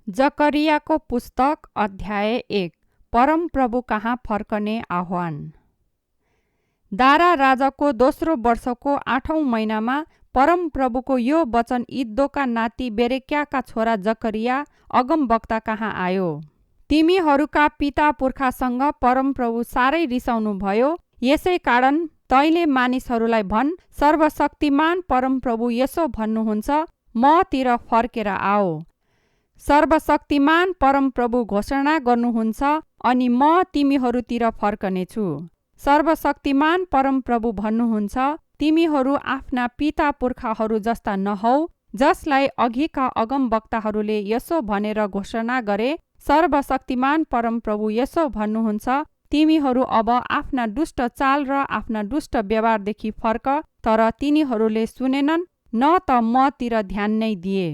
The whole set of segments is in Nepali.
जकरियाको पुस्तक अध्याय 1। परमप्रभु कहाँ फर्कने आह्वान। दारा राजाको दोस्रो वर्षको 8औं महिनामा परमप्रभुको यो वचन इद्दोका नाति बेरेक्याका छोरा जकरिया अगमवक्ता कहाँ आयो। तिमीहरूका पिता पुर्खासँग परमप्रभु साह्रै रिसाउनु भयो, यसै कारण तैँले मानिसहरूलाई भन्, सर्वशक्तिमान परमप्रभु यसो भन्नुहुन्छ, मतिर फर्केर आओ। सर्वशक्तिमान परमप्रभु घोषणा गर्नुहुन्छ, अनि म तिमीहरूतिर फर्कनेछु। सर्वशक्तिमान परमप्रभु भन्नुहुन्छ, तिमीहरू आफ्ना पिता पुर्खाहरू जस्ता नहौ, जसलाई अघिका अगमवक्ताहरूले यसो भनेर घोषणा गरे। सर्वशक्तिमान परमप्रभु यसो भन्नुहुन्छ, तिमीहरू अब आफ्ना दुष्ट चाल र आफ्ना दुष्ट व्यवहारदेखि फर्क। तर तिनीहरूले सुनेनन्, न त मतिर ध्यान नै दिए।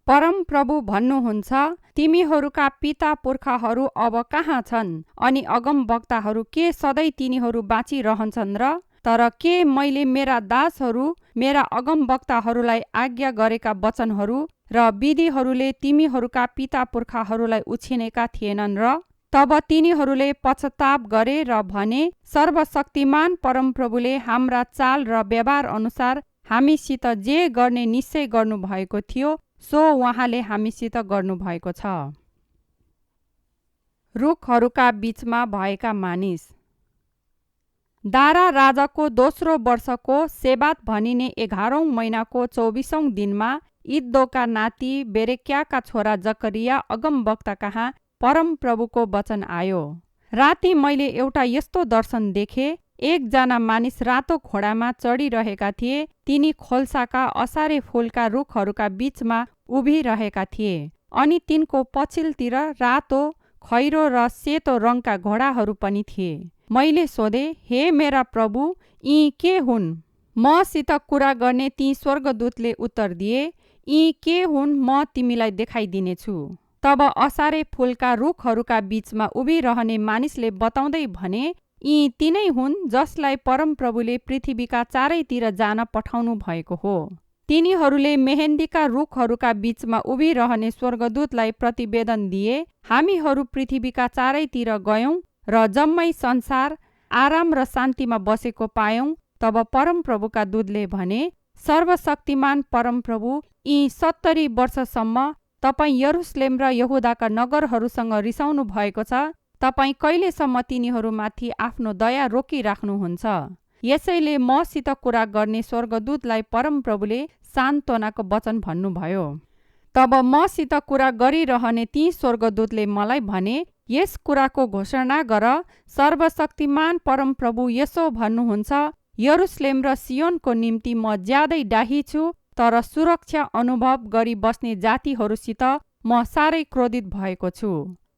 परमप्रभु भन्नुहुन्छ, तिमीहरूका पिता पुर्खाहरू अब कहाँ छन्, अनि अगमवक्ताहरू के सधैँ तिनीहरू बाँचिरहन्छन् र? तर के मैले मेरा दासहरू मेरा अगमवक्ताहरूलाई आज्ञा गरेका वचनहरू र विधिहरूले तिमीहरूका पिता पुर्खाहरूलाई उछिनेका थिएनन् र? तब तिनीहरूले पश्चाताप गरे र भने, सर्वशक्तिमान परमप्रभुले हाम्रा चाल र व्यवहार अनुसार हामीसित जे गर्ने निश्चय गर्नुभएको थियो, सो उहाँले हामीसित गर्नुभएको छ। रुखहरूका बीचमा भएका मानिस। दारा राजाको दोस्रो वर्षको सेबात भनिने 11औं महिनाको 24औं दिनमा इद्दोका नाति बेरेक्याका छोरा जकरिया अगमवक्ता कहाँ परमप्रभुको वचन आयो। राति मैले एउटा यस्तो दर्शन देखे, एकजना मानिस रातो घोडामा चढिरहेका थिए। तिनी खोल्साका असारे फूलका रुखहरूका बीचमा उभिरहेका थिए, अनि तिनको पछिल्तिर रातो, खैरो र सेतो रङका घोडाहरू पनि थिए। मैले सोधे, हे मेरा प्रभु, यी के हुन्? मसित कुरा गर्ने ती स्वर्गदूतले उत्तर दिए, यी के हुन् म तिमीलाई देखाइदिनेछु। तब असारे फूलका रुखहरूका बीचमा उभिरहने मानिसले बताउँदै भने, यी तिनै हुन् जसलाई परमप्रभुले पृथ्वीका चारैतिर जान पठाउनु भएको हो। तिनीहरूले मेहेन्दीका रुखहरूका बीचमा उभिरहने स्वर्गदूतलाई प्रतिवेदन दिए, हामीहरू पृथ्वीका चारैतिर गयौं र जम्मै संसार आराम र शान्तिमा बसेको पायौं। तब परमप्रभुका दूतले भने, सर्वशक्तिमान परमप्रभु, यी 70 वर्षसम्म तपाईँ यरुशलेम र यहुदाका नगरहरूसँग रिसाउनु भएको छ। तपाईँ कहिलेसम्म तिनीहरूमाथि आफ्नो दया रोकिराख्नुहुन्छ? यसैले मसित कुरा गर्ने स्वर्गदूतलाई परमप्रभुले सान्त्वनाको वचन भन्नुभयो। तब मसित कुरा गरिरहने ती स्वर्गदूतले मलाई भने, यस कुराको घोषणा गर, सर्वशक्तिमान परमप्रभु यसो भन्नुहुन्छ, यरुशलेम र सियोनको निम्ति म ज्यादै डाही छु, तर सुरक्षा अनुभव गरी बस्ने जातिहरूसित म साह्रै क्रोधित भएको छु।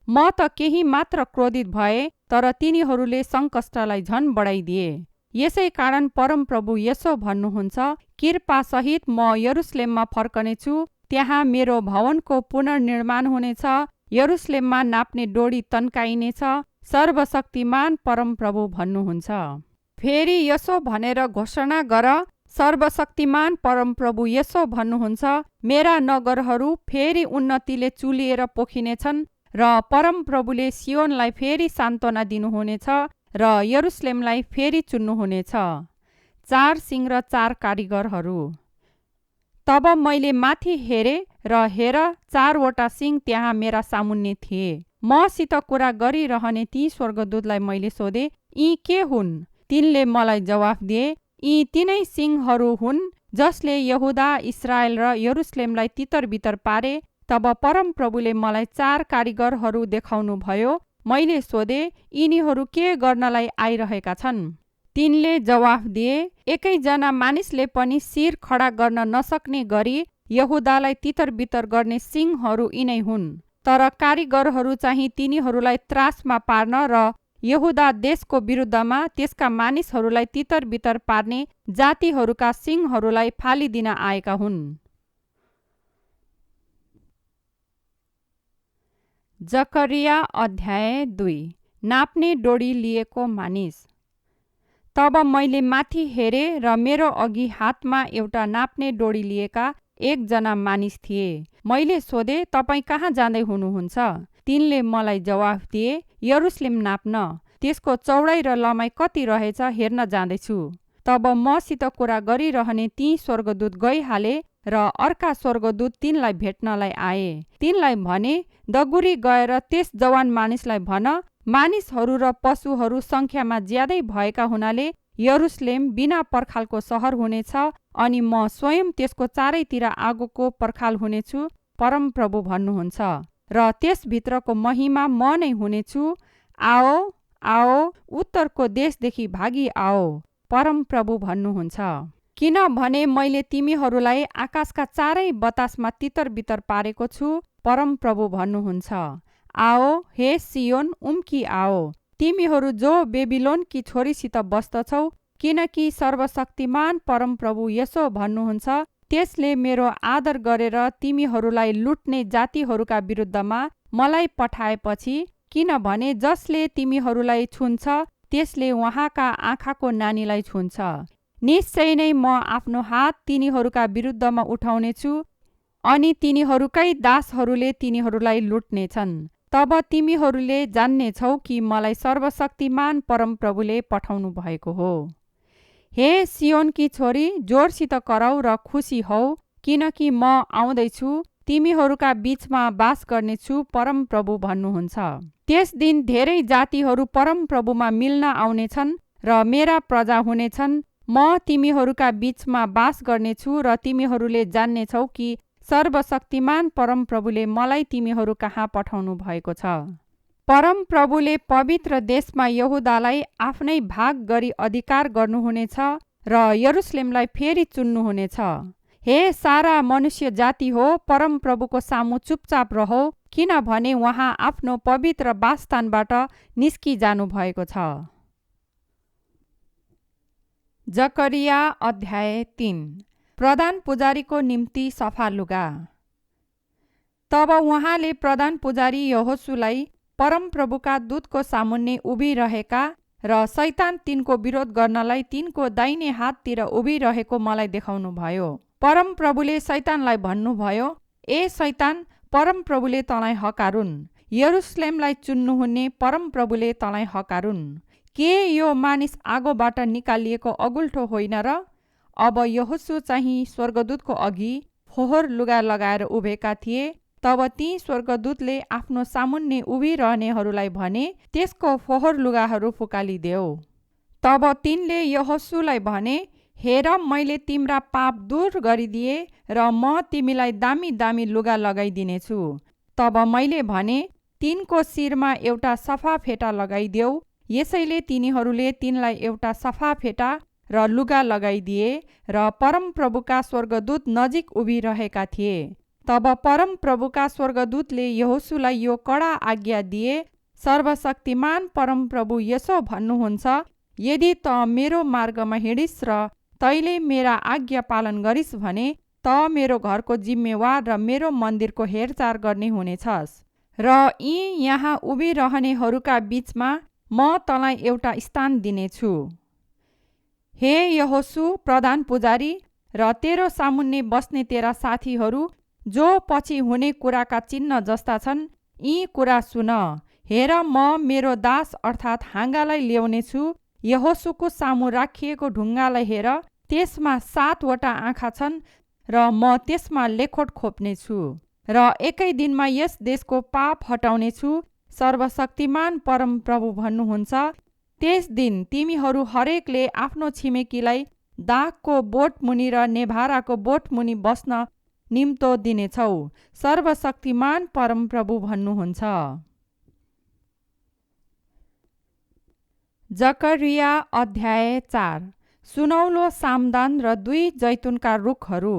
म त केही मात्र क्रोधित भए, तर तिनीहरूले सङ्कष्टलाई झन बढाइदिए। यसै कारण परमप्रभु यसो भन्नुहुन्छ, कृपासहित म यरुशलेममा फर्कनेछु। त्यहाँ मेरो भवनको पुनर्निर्माण हुनेछ, यरुशलेममा नाप्ने डोरी तन्काइनेछ। सर्वशक्तिमान परमप्रभु भन्नुहुन्छ। फेरि यसो भनेर घोषणा गर, सर्वशक्तिमान परमप्रभु यसो भन्नुहुन्छ, मेरा नगरहरू फेरि उन्नतिले चुलिएर पोखिनेछन् र परमप्रभुले सियोनलाई फेरि सान्त्वना दिनुहुनेछ र यरुशलेमलाई फेरि चुन्नुहुनेछ। 4 सिंह र 4 कारिगरहरू। तब मैले माथि हेरे र हेर, 4 वटा सिंह त्यहाँ मेरा सामुन्ने थिए। मसित कुरा गरिरहने ती स्वर्गदूतलाई मैले सोधे, यी के हुन्? तिनले मलाई जवाफ दिए, यी तिनै सिंहहरू हुन् जसले यहुदा, इस्रायल र यरुशलेमलाई तितरबितर पारे। तब परमप्रभुले मलाई 4 कारिगरहरू देखाउनु भयो। मैले सोधे, यिनीहरू के गर्नलाई आइरहेका छन्? तिनले जवाफ दिए, एकैजना मानिसले पनि शिर खडा गर्न नसक्ने गरी यहुदालाई तितरबितर गर्ने सिंहहरू यिनै हुन्। तर कारिगरहरू चाहिँ तिनीहरूलाई त्रासमा पार्न र यहुदा देशको विरुद्धमा त्यसका मानिसहरूलाई तितरबितर पार्ने जातिहरूका सिंहहरूलाई फालिदिन आएका हुन्। जकरिया अध्याय 2। नाप्ने डोरी लिएको मानिस। तब मैले माथि हेरे र मेरो अघि हातमा एउटा नाप्ने डोरी लिएका एकजना मानिस थिए। मैले सोधे, तपाईँ कहाँ जाँदै हुनुहुन्छ? तिनले मलाई जवाफ दिए, यरुशलेम नाप्न, त्यसको चौडाइ र लम्बाइ कति रहेछ हेर्न जाँदैछु। तब मसित कुरा गरिरहने ती स्वर्गदूत गइहाले र अर्का स्वर्गदूत तिनलाई भेट्नलाई आए। तिनलाई भने, दगुरी गएर त्यस जवान मानिसलाई भन, मानिसहरू र पशुहरू सङ्ख्यामा ज्यादै भएका हुनाले यरुशलेम बिना पर्खालको सहर हुनेछ अनि म स्वयं त्यसको चारैतिर आगोको पर्खाल हुनेछु, परमप्रभु भन्नुहुन्छ, र त्यसभित्रको महिमा म नै हुनेछु। आओ आओ, उत्तरको देशदेखि भागी आओ, परमप्रभु भन्नुहुन्छ। किनभने मैले तिमीहरूलाई आकाशका चारै बतासमा तितर बितर पारेको छु, परमप्रभु भन्नुहुन्छ। आओ हे सियोन, उम्की आओ, तिमीहरू जो बेबिलोनकी छोरीसित बस्दछौ, किनकि सर्वशक्तिमान परमप्रभु यसो भन्नुहुन्छ, त्यसले मेरो आदर गरेर तिमीहरूलाई लुट्ने जातिहरूका विरुद्धमा मलाई पठाएपछि, किनभने जसले तिमीहरूलाई छुन्छ त्यसले उहाँका आँखाको नानीलाई छुन्छ। निश्चय नै म आफ्नो हात तिनीहरूका विरुद्धमा उठाउनेछु अनि तिनीहरूकै दासहरूले तिनीहरूलाई लुट्नेछन्। तब तिमीहरूले जान्नेछौ कि मलाई सर्वशक्तिमान परमप्रभुले पठाउनु भएको हो। हे सियोनकी छोरी, जोरसित कराउ र खुसी हौ, किनकि म आउँदैछु, तिमीहरूका बीचमा बास गर्नेछु, परमप्रभु भन्नुहुन्छ। त्यस दिन धेरै जातिहरू परमप्रभुमा मिल्न आउनेछन् र मेरा प्रजा हुनेछन्। म तिमीहरूका बीचमा बास गर्नेछु र तिमीहरूले जान्नेछौ कि सर्वशक्तिमान परमप्रभुले मलाई तिमीहरू कहाँ पठाउनु भएको छ। परमप्रभुले पवित्र देशमा यहुदालाई आफ्नै भाग गरी अधिकार गर्नुहुनेछ र यरुशलेमलाई फेरि चुन्नुहुनेछ। हे सारा मनुष्य जाति हो, परमप्रभुको सामु चुपचाप रहो, किनभने उहाँ आफ्नो पवित्र वासस्थानबाट निस्किजानु भएको छ। जकरिया अध्याय 3। प्रधान पुजारीको निम्ति सफा लुगा। तब उहाँले प्रधान पुजारी यहोशुलाई परमप्रभुका दूतको सामुन्ने उभिरहेका र शैतान तिनको विरोध गर्नलाई तिनको दाहिने हाततिर उभिरहेको मलाई देखाउनु भयो। परमप्रभुले शैतानलाई भन्नुभयो, ए शैतान, परमप्रभुले तँलाई हकारुन्, यरुशलेमलाई चुन्नुहुने परमप्रभुले तँलाई हकारुन्। के यो मानिस आगोबाट निकालिएको अगुल्ठो होइन र? अब यहोशु चाहिँ स्वर्गदूतको अघि फोहोर लुगा लगाएर उभिएका थिए। तब ती स्वर्गदूतले आफ्नो सामुन्ने उभिरहनेहरूलाई भने, त्यसको फोहोर लुगाहरू फुकालिदेऊ। तब तिनले यहोशुलाई भने, हेर, मैले तिम्रा पाप दूर गरिदिए र म तिमीलाई दामी दामी लुगा लगाइदिनेछु। तब मैले भने, तिनको शिरमा एउटा सफा फेटा लगाइदेऊ। यसैले तिनीहरूले तिनलाई एउटा सफा फेटा र लुगा लगाइदिए र परमप्रभुका स्वर्गदूत नजिक उभिरहेका थिए। तब परमप्रभुका स्वर्गदूतले यहोशुलाई यो कडा आज्ञा दिए, सर्वशक्तिमान परमप्रभु यसो भन्नुहुन्छ, यदि त मेरो मार्गमा हिँडिस् र तैले मेरा आज्ञा पालन गरिस् भने त मेरो घरको जिम्मेवार र मेरो मन्दिरको हेरचाह गर्ने हुनेछस् र यी यहाँ उभिरहनेहरूका बीचमा म तँलाई एउटा स्थान दिनेछु। हे यहोशु प्रधान पुजारी र तेरो सामुन्ने बस्ने तेरा साथीहरू जो पछि हुने कुराका चिन्ह जस्ता छन्, यी कुरा सुन। हेर, म मेरो दास अर्थात् हाँगालाई ल्याउनेछु। यहोशुको सामु राखिएको ढुङ्गालाई हेर, त्यसमा 7वटा आँखा छन् र म त्यसमा लेखोट खोप्नेछु र एकै दिनमा यस देशको पाप हटाउनेछु, सर्वशक्तिमान परमप्रभु भन्नुहुन्छ। त्यस दिन तिमीहरू हरेकले आफ्नो छिमेकीलाई दागको बोटमुनि र नेभाराको बोटमुनि बस्न निम्तो दिनेछौ, सर्वशक्तिमान परमप्रभु भन्नुहुन्छ। जकरिया अध्याय 4। सुनौलो सामदान र 2 जैतुनका रुखहरू।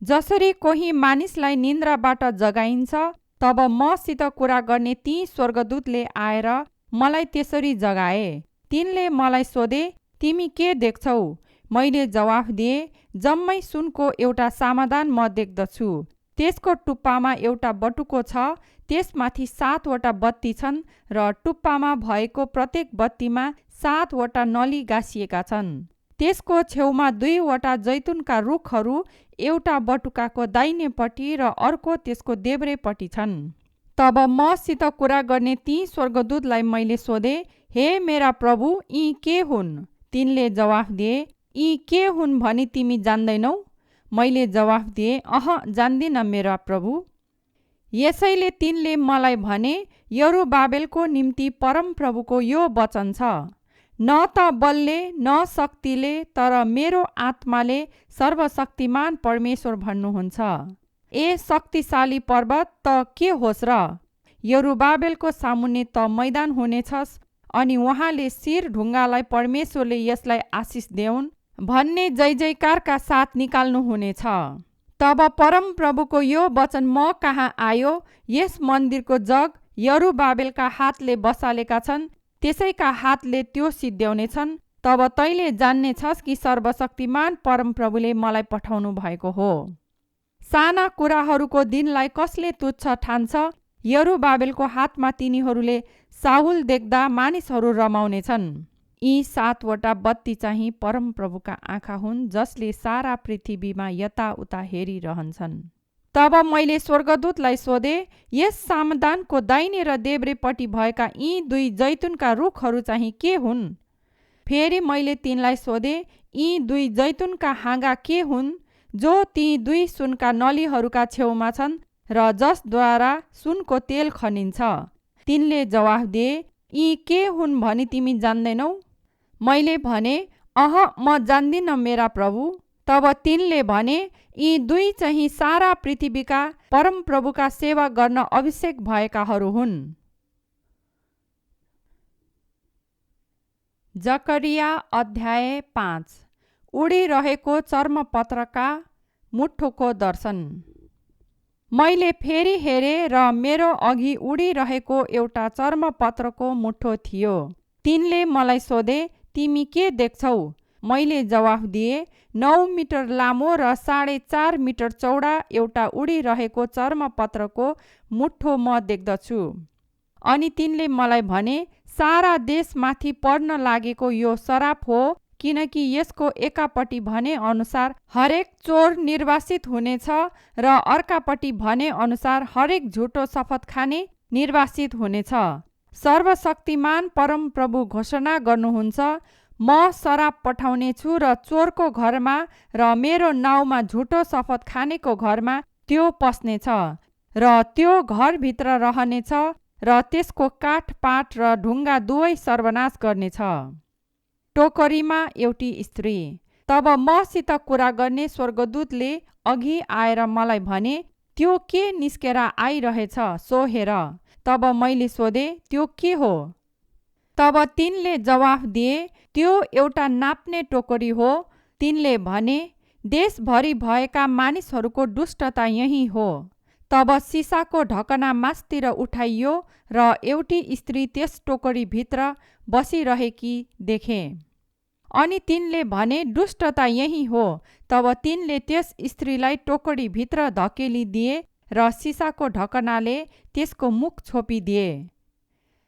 जसरी कोही मानिसलाई निन्द्राबाट जगाइन्छ, तब मसित कुरा गर्ने ती स्वर्गदूतले आएर मलाई त्यसरी जगाए। तिनले मलाई सोधे, तिमी के देख्छौ? मैले जवाफ दिए, जम्मै सुनको एउटा समाधान म देख्दछु। त्यसको टुप्पामा एउटा बटुको छ, त्यसमाथि 7वटा बत्ती छन् र टुप्पामा भएको प्रत्येक बत्तीमा 7वटा नली गाँसिएका छन्। त्यसको छेउमा 2वटा जैतुनका रुखहरू, एउटा बटुकाको दाहिनेपट्टि र अर्को त्यसको देब्रेपट्टि छन्। तब मसित कुरा गर्ने ती स्वर्गदूतलाई मैले सोधे, हे मेरा प्रभु, यी के हुन्? तिनले जवाफ दिए, यी के हुन् भनी तिमी जान्दैनौ? मैले जवाफ दिए, जान्दिन मेरा प्रभु। यसैले तिनले मलाई भने, यरुबाबेलको निम्ति परमप्रभुको यो वचन छ, न त बलले न शक्तिले तर मेरो आत्माले सर्वशक्तिमान परमेश्वर भन्नुहुन्छ। ए शक्तिशाली पर्वत, त के होस् र? यरुबाबेलको सामुन्ने त मैदान हुनेछस्, अनि उहाँले शिर ढुङ्गालाई परमेश्वरले यसलाई आशिष देऊन् भन्ने जय जयकारका साथ निकाल्नु हुनेछ। तब परमप्रभुको यो वचन म कहाँ आयो, यस मन्दिरको जग यरुबाबेलका हातले बसालेका छन्, त्यसैका हातले त्यो सिद्ध्याउनेछन्। तब तैँले जान्नेछस् कि सर्वशक्तिमान परमप्रभुले मलाई पठाउनु भएको हो। साना कुराहरूको दिनलाई कसले तुच्छ ठान्छ? यरुबाबेलको हातमा तिनीहरूले साहुल देख्दा मानिसहरू रमाउनेछन्। यी 7वटा बत्ती चाहिँ परमप्रभुका आँखा हुन्, जसले सारा पृथ्वीमा यताउता हेरिरहन्छन्। तब मैले स्वर्गदूतलाई सोधे, यस सामदानको दाहिने र देब्रेपट्टि भएका यी 2 जैतुनका रुखहरू चाहिँ के हुन्? फेरि मैले तिनलाई सोधे, यी 2 जैतुनका हाँगा के हुन्, जो ती 2 सुनका नलीहरूका छेउमा छन् र जसद्वारा सुनको तेल खनिन्छ? तिनले जवाफ दिए, यी के हुन् भनी तिमी जान्दैनौ? मैले भने, म जान्दिन मेरा प्रभु। तब तिनले भने, यी 2 चाहिँ सारा पृथ्वीका परमप्रभुका सेवा गर्न अभिषेक भएकाहरू हुन्। जकरिया अध्याय 5। उडिरहेको चर्मपत्रका मुठोको दर्शन। मैले फेरि हेरेँ र मेरो अघि उडिरहेको एउटा चर्मपत्रको मुठो थियो। तिनले मलाई सोधे, तिमी के देख्छौ? मैले जवाफ दिए, 9 मिटर लामो र 4.5 मिटर चौडा एउटा उडिरहेको चर्मपत्रको मुठो म देख्दछु। अनि तिनले मलाई भने, सारा देशमाथि पर्न लागेको यो श्राप हो, किनकि यसको एकापट्टि भने अनुसार हरेक चोर निर्वासित हुनेछ र अर्कापट्टि भने अनुसार हरेक झुटो शपथ खाने निर्वासित हुनेछ। सर्वशक्तिमान परमप्रभु घोषणा गर्नुहुन्छ, म श्राप पठाउने छु र चोरको घरमा र मेरो नाउँमा झुटो शपथ खानेको घरमा त्यो पस्नेछ र त्यो घरभित्र रहनेछ र त्यसको काठपाट र ढुङ्गा दुवै सर्वनाश गर्नेछ। टोकरीमा एउटी स्त्री। तब मसित कुरा गर्ने स्वर्गदूतले अघि आएर मलाई भने, त्यो के निस्केर आइरहेछ सो हेर। तब मैले सोधे, त्यो के हो? तब तिनले जवाफ दिए, त्यो एउटा नाप्ने टोकरी हो। तिनले भने, देशभरि भएका मानिसहरूको दुष्टता यही हो। तब सिसाको ढकना मास्तिर उठाइयो र एउटी स्त्री त्यस टोकरीभित्र बसिरहेकी देखे। अनि तिनले भने, दुष्टता यही हो। तब तिनले त्यस स्त्रीलाई टोकरीभित्र धकेलिदिए र सिसाको ढकनाले त्यसको मुख छोपिदिए।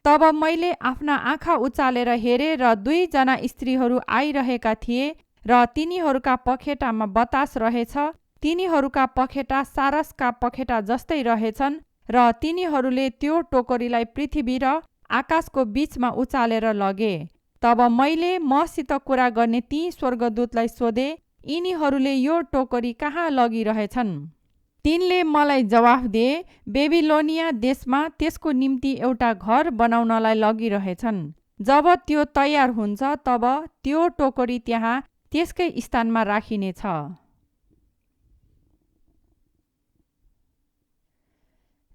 तब मैले आफ्ना आँखा उचालेर हेरेँ र 2 जना स्त्रीहरू आइरहेका थिए र तिनीहरूका पखेटामा बतास रहेछ। तिनीहरूका पखेटा सारसका पखेटा जस्तै रहेछन् र तिनीहरूले त्यो टोकरीलाई पृथ्वी र आकाशको बीचमा उचालेर लगे। तब मैले मसित कुरा गर्ने ती स्वर्गदूतलाई सोधे, यिनीहरूले यो टोकरी कहाँ लगिरहेछन्? तिनले मलाई जवाफ दिए, बेबिलोनिया देशमा त्यसको निम्ति एउटा घर बनाउनलाई लगिरहेछन्। जब त्यो तयार हुन्छ तब त्यो टोकरी त्यहाँ त्यसकै स्थानमा राखिनेछ।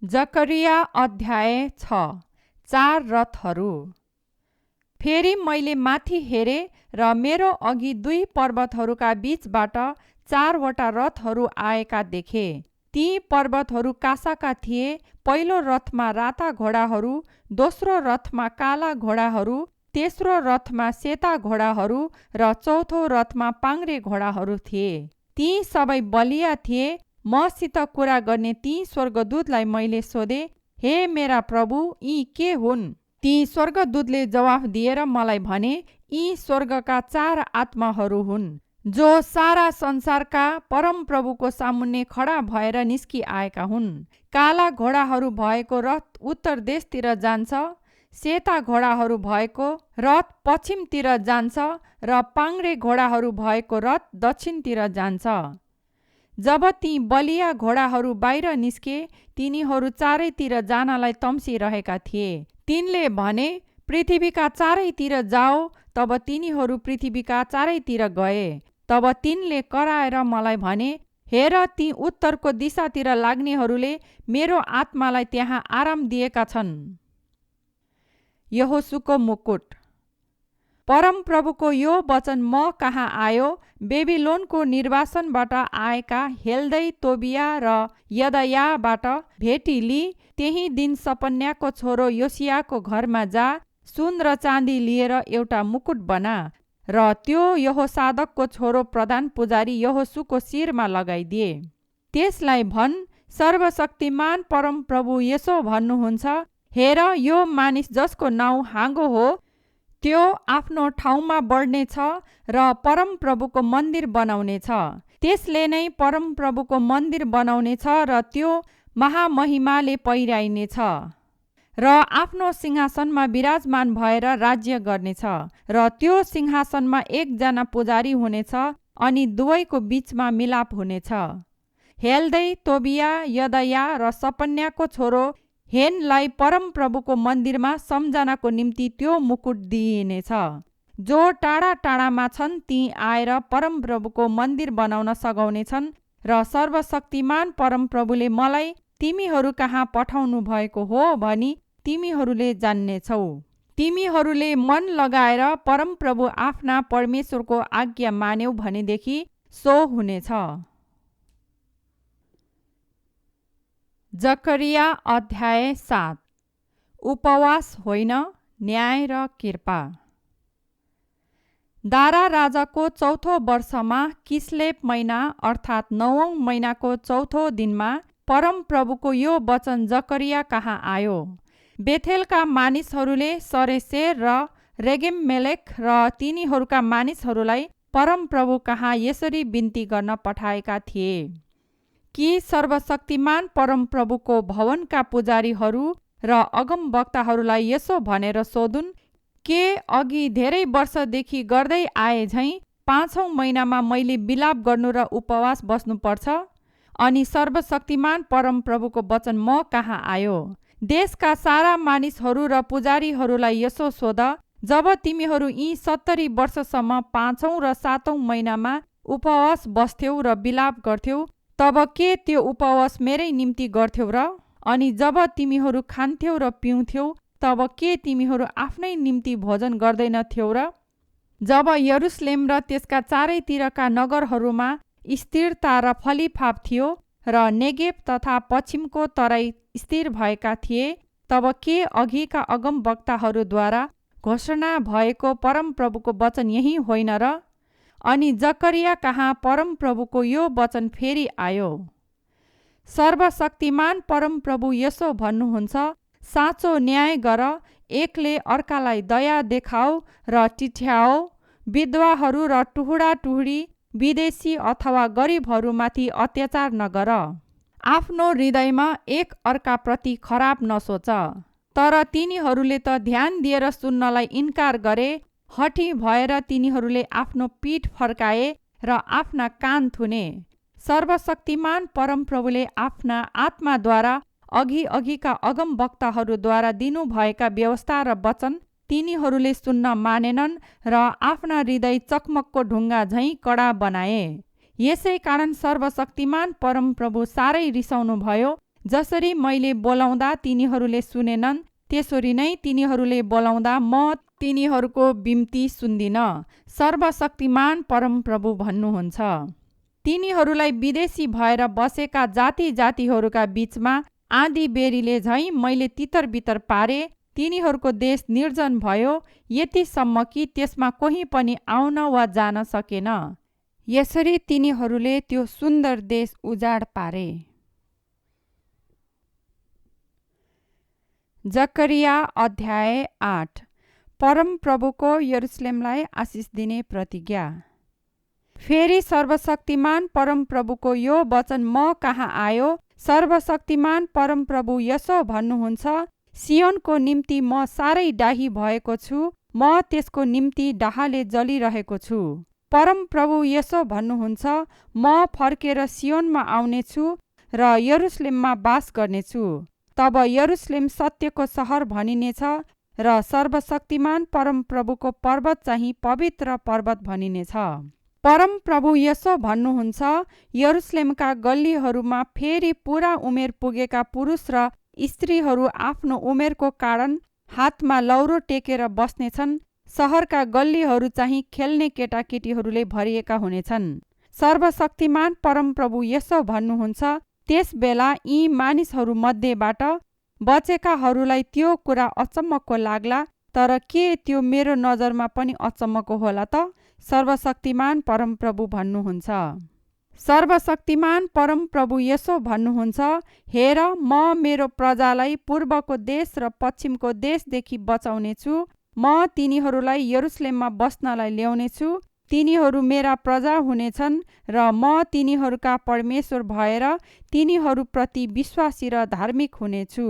जकरिया अध्याय 6। 4 रथहरू। फेरि मैले माथि हेरेँ र मेरो अघि 2 पर्वतहरूका बीचबाट 4वटा रथहरू आएका देखे। ती पर्वतहरू कासाका थिए। पहिलो रथमा राता घोडाहरू, दोस्रो रथमा काला घोडाहरू, तेस्रो रथमा सेता घोडाहरू र चौथो रथमा पाङ्ग्रे घोडाहरू थिए। ती सबै बलिया थिए। मसित कुरा गर्ने ती स्वर्गदूतलाई मैले सोधे, हे मेरा प्रभु, यी के हुन्? ती स्वर्गदूतले जवाफ दिएर मलाई भने, यी स्वर्गका 4 आत्माहरू हुन् जो सारा संसारका परमप्रभुको सामुन्ने खडा भएर निस्किआएका हुन्। काला घोडाहरू भएको रथ उत्तर देशतिर जान्छ, सेता घोडाहरू भएको रथ पश्चिमतिर जान्छ र पाङ्ग्रे घोडाहरू भएको रथ दक्षिणतिर जान्छ। जब ती बलिया घोडाहरू बाहिर निस्के, तिनीहरू चारैतिर जानलाई तम्सिरहेका थिए। तिनले भने, पृथ्वीका चारैतिर जाओ। तब तिनीहरू पृथ्वीका चारैतिर गए। तब तिनले कराएर मलाई भने, हेर, ती उत्तरको दिशातिर लाग्नेहरूले मेरो आत्मालाई त्यहाँ आराम दिएका छन्। यहोशूको मुकुट। परमप्रभुको यो वचन म कहाँ आयो, बेबिलोनको निर्वासनबाट आएका हेल्दै, तोबिया र यदायाबाट भेटी लि। त्यही दिन सपन्याको छोरो योसियाको घरमा जा, सुन र चाँदी लिएर एउटा मुकुट बना र त्यो यहोसादकको छोरो प्रधान पुजारी यहोशूको शिरमा लगाइदिए। त्यसलाई भन्, सर्वशक्तिमान परमप्रभु यसो भन्नुहुन्छ, हेर, यो मानिस जसको नाउँ हाँगो हो, त्यो आफ्नो ठाउँमा बढ्नेछ र परमप्रभुको मन्दिर बनाउनेछ। त्यसले नै परमप्रभुको मन्दिर बनाउनेछ र त्यो महामहिमाले पहिराइनेछ र आफ्नो सिंहासनमा विराजमान भएर राज्य गर्नेछ। र त्यो सिंहासनमा एकजना पुजारी हुनेछ अनि दुवैको बीचमा मिलाप हुनेछ। हेल्दै, तोबिया, यदाया र सपन्याको छोरो हेनलाई परमप्रभुको मन्दिरमा सम्झनाको निम्ति त्यो मुकुट दिइनेछ। जो टाढा टाढामा छन् ती आएर परमप्रभुको मन्दिर बनाउन सघाउनेछन् र सर्वशक्तिमान परमप्रभुले मलाई तिमीहरू कहाँ पठाउनु भएको हो भनी तिमीहरूले जान्नेछौ। तिमीहरूले मन लगाएर परमप्रभु आफ्ना परमेश्वरको आज्ञा मान्यौ भनेदेखि सो हुनेछ। जकरिया अध्याय 7। उपवास होइन, न्याय र कृपा। दारा राजाको 4थो वर्षमा किस्लेव महिना अर्थात् 9औं महिनाको 4थो दिनमा परमप्रभुको यो वचन जकरिया कहाँ आयो। बेथेलका मानिसहरूले सरेसेर र रेगेममेलेक र तिनीहरूका मानिसहरूलाई परमप्रभु कहाँ यसरी बिन्ती गर्न पठाएका थिए कि सर्वशक्तिमान परमप्रभुको भवनका पुजारीहरू र अगमवक्ताहरूलाई यसो भनेर सोधुन्, के अघि धेरै वर्षदेखि गर्दै आए झैँ 5औं महिनामा मैले विलाप गर्नु र उपवास बस्नुपर्छ? अनि सर्वशक्तिमान परमप्रभुको वचन म कहाँ आयो। देशका सारा मानिसहरू र पुजारीहरूलाई यसो सोध, जब तिमीहरू यी 70 वर्षसम्म 5औं र 7औं महिनामा उपवास बस्थ्यौ र विलाप गर्थ्यौ, तब के त्यो उपवास मेरै निम्ति गर्थ्यौ र? अनि जब तिमीहरू खान्थ्यौ र पिउँथ्यौ, तब के तिमीहरू आफ्नै निम्ति भोजन गर्दैनथ्यौ र? जब यरुसलेम र त्यसका चारैतिरका नगरहरूमा स्थिरता र फलिफाप थियो र नेगेव तथा पश्चिमको तराई स्थिर भएका थिए, तब के अघिका अगमवक्ताहरूद्वारा घोषणा भएको परमप्रभुको वचन यही होइन र? अनि जकरिया कहाँ परमप्रभुको यो वचन फेरि आयो। सर्वशक्तिमान परमप्रभु यसो भन्नुहुन्छ, साँचो न्याय गर, एकले अर्कालाई दया देखाऊ र टिठ्याओ। विधवाहरू र टुहुडा टुहुडी, विदेशी अथवा गरिबहरूमाथि अत्याचार नगर। आफ्नो हृदयमा एक अर्काप्रति खराब नसोच। तर तिनीहरूले त ध्यान दिएर सुन्नलाई इन्कार गरे। हठी भएर तिनीहरूले आफ्नो पीठ फर्काए र आफ्ना कान थुने। सर्वशक्तिमान परमप्रभुले आफ्ना आत्माद्वारा अघिका अगमवक्ताहरूद्वारा दिनुभएका व्यवस्था र वचन तिनीहरूले सुन्न मानेनन् र आफ्ना हृदय चकमकको ढुङ्गा झैँ कडा बनाए। यसै कारण सर्वशक्तिमान परमप्रभु साह्रै रिसाउनु भयो। जसरी मैले बोलाउँदा तिनीहरूले सुनेनन्, त्यसरी नै तिनीहरूले बोलाउँदा म तिनीहरूको बिम्ती सुन्दिन। सर्वशक्तिमान परमप्रभु भन्नुहुन्छ, तिनीहरूलाई विदेशी भएर बसेका जाति जातिहरूका बीचमा आँधी बेरीले झैँ मैले तितर बितर पारे। तिनीहरूको देश निर्जन भयो, यतिसम्म कि त्यसमा कोही पनि आउन वा जान सकेन। यसरी तिनीहरूले त्यो सुन्दर देश उजाड पारे। जकरिया अध्याय 8। परमप्रभुको यरुशलेमलाई आशिष दिने प्रतिज्ञा। फेरि सर्वशक्तिमान परमप्रभुको यो वचन म कहाँ आयो। सर्वशक्तिमान परमप्रभु यसो भन्नुहुन्छ, सियोनको निम्ति म साह्रै डाही भएको छु, म त्यसको निम्ति डाहाले जलिरहेको छु। परमप्रभु यसो भन्नुहुन्छ, म फर्केर सियोनमा आउनेछु र यरुशलेममा बास गर्नेछु। तब यरुशलेम सत्यको सहर भनिनेछ र सर्वशक्तिमान परमप्रभुको पर्वत चाहिँ पवित्र पर्वत भनिनेछ। परमप्रभु यसो भन्नुहुन्छ, यरुशलेमका गल्लीहरूमा फेरि पूरा उमेर पुगेका पुरुष र स्त्रीहरू आफ्नो उमेरको कारण हातमा लौरो टेकेर बस्नेछन्। सहरका गल्लीहरू चाहिँ खेल्ने केटाकेटीहरूले भरिएका हुनेछन्। सर्वशक्तिमान परमप्रभु यसो भन्नुहुन्छ, त्यस बेला यी मानिसहरू मध्येबाट बचेकाहरूलाई त्यो कुरा अचम्मको लाग्ला, तर के त्यो मेरो नजरमा पनि अचम्मको होला त? सर्वशक्तिमान परमप्रभु भन्नुहुन्छ। सर्वशक्तिमान परमप्रभु यसो भन्नुहुन्छ, हेर, म मेरो प्रजालाई पूर्वको देश र पश्चिमको देशदेखि बचाउनेछु। म तिनीहरूलाई यरुशलेममा बस्नलाई ल्याउनेछु। तिनीहरू मेरा प्रजा हुनेछन् र म तिनीहरूका परमेश्वर भएर तिनीहरूप्रति विश्वासी र धार्मिक हुनेछु।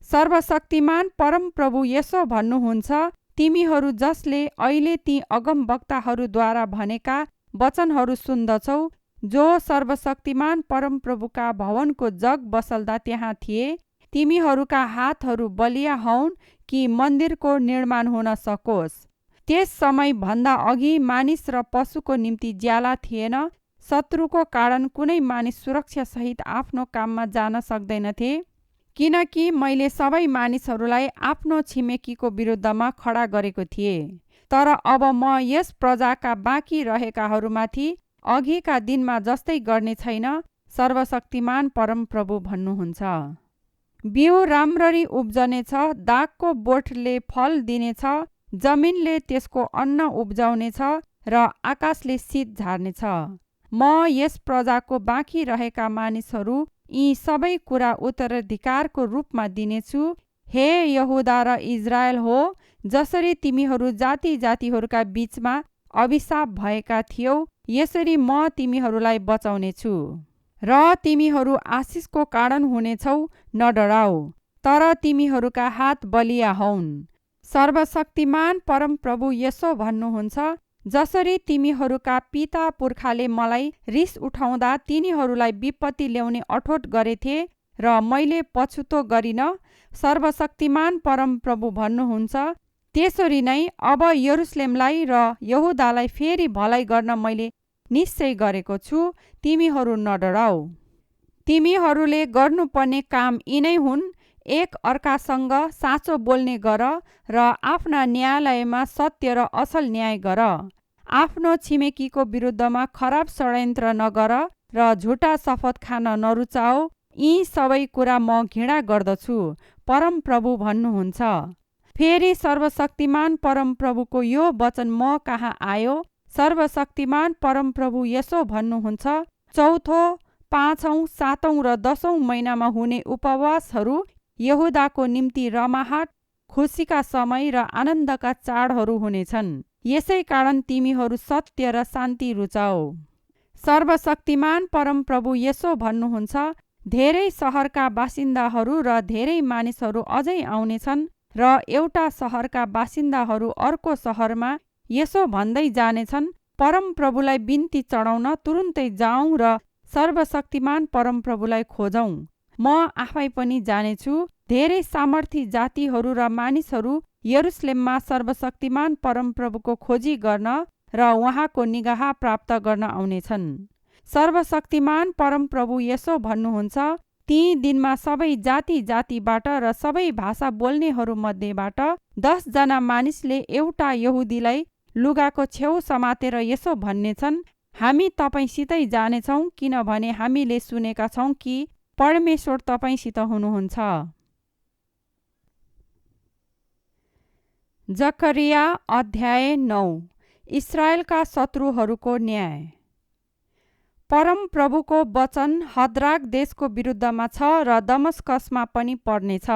सर्वशक्तिमान परमप्रभु यसो भन्नुहुन्छ, तिमीहरू जसले अहिले ती अगमवक्ताहरूद्वारा भनेका वचनहरू सुन्दछौ, जो सर्वशक्तिमान परमप्रभुका भवनको जग बसल्दा त्यहाँ थिए, तिमीहरूका हातहरू बलिया हौन् कि मन्दिरको निर्माण हुन सकोस्। त्यस समय भन्दा अघि मानिस र पशुको निम्ति ज्याला थिएन। शत्रुको कारण कुनै मानिस सुरक्षासहित आफ्नो काममा जान सक्दैनथे, किनकि मैले सबै मानिसहरूलाई आफ्नो छिमेकीको विरुद्धमा खडा गरेको थिएँ। तर अब म यस प्रजाका बाँकी रहेकाहरूमाथि अघिका दिनमा जस्तै गर्ने छैन। सर्वशक्तिमान परमप्रभु भन्नुहुन्छ। बिउ राम्ररी उब्जनेछ, दागको बोटले फल दिनेछ, जमिनले त्यसको अन्न उब्जाउनेछ र आकाशले शीत झार्नेछ। म यस प्रजाको बाँकी रहेका मानिसहरू यी सबै कुरा उत्तराधिकारको रूपमा दिनेछु। हे यहुदा र इजरायल हो, जसरी तिमीहरू जाति जातिहरूका बीचमा अभिशाप भएका थियौ, यसरी म तिमीहरूलाई बचाउनेछु र तिमीहरू आशिषको कारण हुनेछौ। न डराऊ, तर तिमीहरूका हात बलिया हौन्। सर्वशक्तिमान परमप्रभु यसो भन्नुहुन्छ, जसरी तिमीहरूका पिता पुर्खाले मलाई रिस उठाउँदा तिनीहरूलाई विपत्ति ल्याउने अठोट गरेथे र मैले पछुतो गरिन, सर्वशक्तिमान परमप्रभु भन्नुहुन्छ, त्यसरी नै अब यरुशलेमलाई र यहुदालाई फेरि भलाइ गर्न मैले निश्चय गरेको छु। तिमीहरू नडराऊ। तिमीहरूले गर्नुपर्ने काम यिनै हुन्, एक अर्कासँग साँचो बोल्ने गर र आफ्ना न्यायालयमा सत्य र असल न्याय गर। आफ्नो छिमेकीको विरुद्धमा खराब षड्यन्त्र नगर र झुटा शपथ खान नरुचाओ। यी सबै कुरा म घृणा गर्दछु, परमप्रभु भन्नुहुन्छ। फेरि सर्वशक्तिमान परमप्रभुको यो वचन म कहाँ आयो। सर्वशक्तिमान परमप्रभु यसो भन्नुहुन्छ, चौथो, पाँचौं, सातौं र दशौं महिनामा हुने उपवासहरू यहुदाको निम्ति रमाहाट, खुसीका समय र आनन्दका चाडहरू हुनेछन्। यसै कारण तिमीहरू सत्य र शान्ति रुचाओ। सर्वशक्तिमान परमप्रभु यसो भन्नुहुन्छ, धेरै सहरका बासिन्दाहरू र धेरै मानिसहरू अझै आउनेछन् र एउटा सहरका बासिन्दाहरू अर्को सहरमा यसो भन्दै जानेछन्, परमप्रभुलाई बिन्ती चढाउन तुरुन्तै जाउँ र सर्वशक्तिमान परमप्रभुलाई खोजौँ। म आफै पनि जानेछु, धेरै सामर्थी जातिहरू र मानिसहरू यरुशलेममा सर्वशक्तिमान परमप्रभुको खोजी गर्न र उहाँको निगाह प्राप्त गर्न आउनेछन्। सर्वशक्तिमान परमप्रभु यसो भन्नुहुन्छ, ती दिनमा सबै जाति जातिबाट र सबै भाषा बोल्नेहरू मध्येबाट 10 जना मानिसले एउटा यहुदीलाई लुगाको छेउ समातेर यसो भन्नेछन्, हामी तपाईसितै जानेछौँ, किनभने हामीले सुनेका छौँ कि परमेश्वर तपाईसित हुनुहुन्छ। जकरिया अध्याय 9। इस्राएलका शत्रुहरूको न्याय। परमप्रभुको वचन हद्राक देशको विरुद्धमा छ र दमस्कसमा पनि पर्नेछ,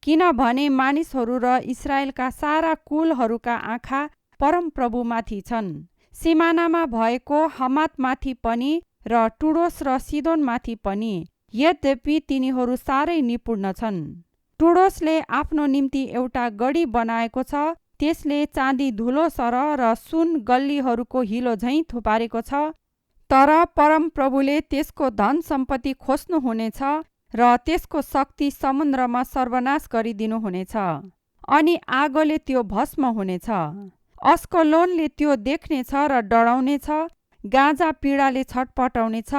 किनभने मानिसहरू र इस्राएलका सारा कुलहरूका आँखा परमप्रभुमाथि छन्, सिमानामा भएको हमातमाथि पनि र टुडोस र सिदोनमाथि पनि। यद्यपि तिनीहरू साह्रै निपुण छन्। टुडोसले आफ्नो निम्ति एउटा गढी बनाएको छ, त्यसले चाँदी धुलो सरह र सुन गल्लीहरूको हिलो झैँ थुपारेको छ। तर परमप्रभुले त्यसको धन सम्पत्ति खोज्नुहुनेछ र त्यसको शक्ति समुद्रमा सर्वनाश गरिदिनुहुनेछ, अनि आगोले त्यो भस्म हुनेछ। अस्कलोनले त्यो देख्नेछ र डराउनेछ, गाजा पीडाले छटपटाउनेछ,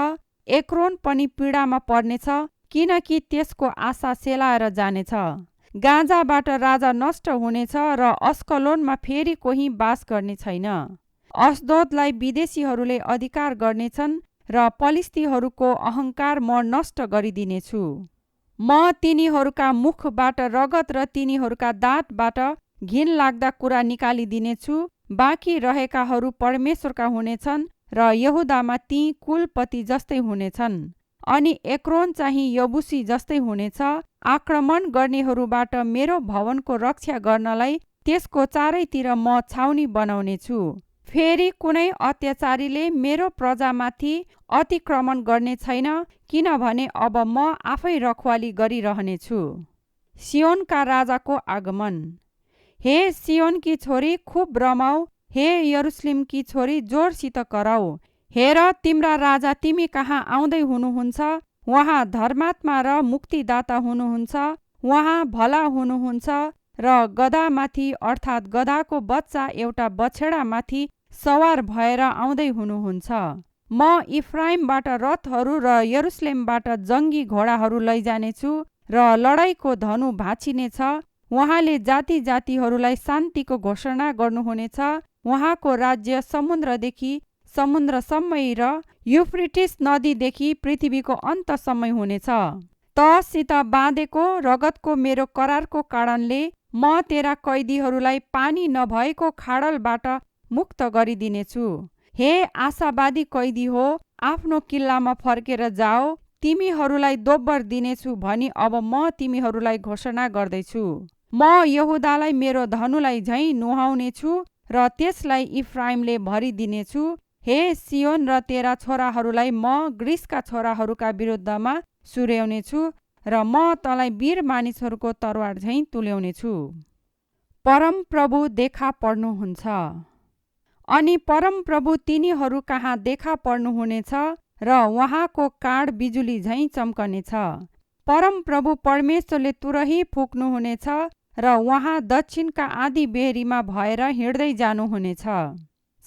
एक्रोन पनि पीडामा पर्नेछ, किनकि त्यसको आशा सेलाएर जानेछ। गाजाबाट राजा नष्ट हुनेछ र अस्कलोनमा फेरि कोही बास गर्ने छैन। अस्दोदलाई विदेशीहरूले अधिकार गर्नेछन् र पलिस्तीहरूको अहङ्कार म नष्ट गरिदिनेछु। म तिनीहरूका मुखबाट रगत र तिनीहरूका दाँतबाट घिन लाग्दा कुरा निकालिदिनेछु। बाँकी रहेकाहरू परमेश्वरका हुनेछन् र यहुदामा ती कुलपति जस्तै हुनेछन्, अनि एक्रोन चाहिँ यबुसी जस्तै हुनेछ। आक्रमण गर्नेहरूबाट मेरो भवनको रक्षा गर्नलाई त्यसको चारैतिर म छाउनी बनाउनेछु। फेरि कुनै अत्याचारीले मेरो प्रजामाथि अतिक्रमण गर्ने छैन, किनभने अब म आफै रखवाली गरिरहनेछु। सियोनका राजाको आगमन। हे सियोनकी छोरी, खुब रमाऊ, हे यरुसलेमकी छोरी, जोरसित कराऊ। हेर, तिम्रा राजा तिमी कहाँ आउँदै हुनुहुन्छ। उहाँ धर्मात्मा र मुक्तिदाता हुनुहुन्छ। उहाँ भला हुनुहुन्छ र गधामाथि अर्थात् गधाको बच्चा एउटा बछेडामाथि सवार भएर आउँदै हुनुहुन्छ। म इफ्राइमबाट रथहरू र यरुसलेमबाट जङ्गी घोडाहरू लैजानेछु र लडाईँको धनु भाँचिनेछ। उहाँले जाति जातिहरूलाई शान्तिको घोषणा गर्नुहुनेछ। उहाँको राज्य समुद्रदेखि समुद्रसम्मै र युफ्रेटिस नदीदेखि पृथ्वीको अन्तसम्मै हुनेछ। तँसित बाँधेको रगतको मेरो करारको कारणले म तेरा कैदीहरूलाई पानी नभएको खाडलबाट मुक्त गरिदिनेछु। हे आशावादी कैदी हो, आफ्नो किल्लामा फर्केर जाओ, तिमीहरूलाई दोब्बर दिनेछु भनी अब म तिमीहरूलाई घोषणा गर्दैछु। म यहुदालाई मेरो धनुलाई झैँ नुहाउनेछु र त्यसलाई इफ्राइमले भरिदिनेछु। हे सियोन र तेरा छोराहरूलाई म ग्रीसका छोराहरूका विरुद्धमा सुर्याउनेछु र म तँलाई वीर मानिसहरूको तरवार झैँ तुल्याउनेछु। परमप्रभु देखा पर्नुहुन्छ। अनि परमप्रभु तिनीहरू कहाँ देखा पर्नुहुनेछ र उहाँको काँड बिजुली झैँ चम्कनेछ। परमप्रभु परमेश्वरले तुरही फुक्नुहुनेछ र उहाँ दक्षिणका आँधी बेहरीमा भएर हिँड्दै जानुहुनेछ।